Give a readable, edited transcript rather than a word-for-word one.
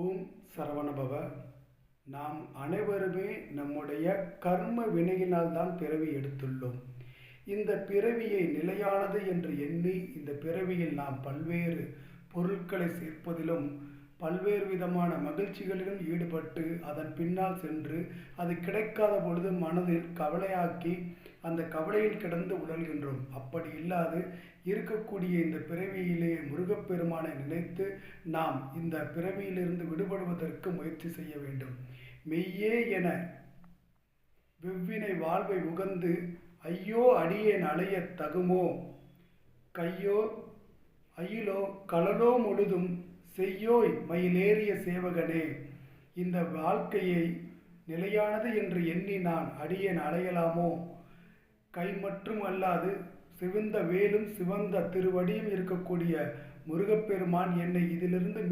ஓம் சரவணபவ. நாம் அனைவருமே நம்முடைய கர்ம வினையினால் தான் பிறவி எடுத்துள்ளோம். இந்த பிறவியை நிலையானது என்று எண்ணி இந்த பிறவியில் நாம் பல்வேறு பொருட்களை சேர்ப்பதிலும் பல்வேறு விதமான மகிழ்ச்சிகளிலும் ஈடுபட்டு அதன் பின்னால் சென்று அது கிடைக்காத பொழுது மனதில் கவலையாக்கி அந்த கவலையில் கிடந்து உழல்கின்றோம். அப்படி இல்லாது இருக்கக்கூடிய இந்த பிறவியிலே முருகப்பெருமானை நினைத்து நாம் இந்த பிறவியிலிருந்து விடுபடுவதற்கு முயற்சி செய்ய வேண்டும். மெய்யே என வெவ்வினை வாழ்வை உகந்து ஐயோ அடியேன் அலைய தகுமோ கையோ அயிலோ கலலோ முழுதும் செய்யோய் மயிலேறிய சேவகனே. இந்த வாழ்க்கையை நிலையானது என்று எண்ணி நான் அடியேன் அலையலாமோ? கை மற்றும் அல்லாது சிவந்த வேலும் சிவந்த திருவடியும் இருக்கக்கூடிய முருகப்பெருமான் என்னை இதிலிருந்து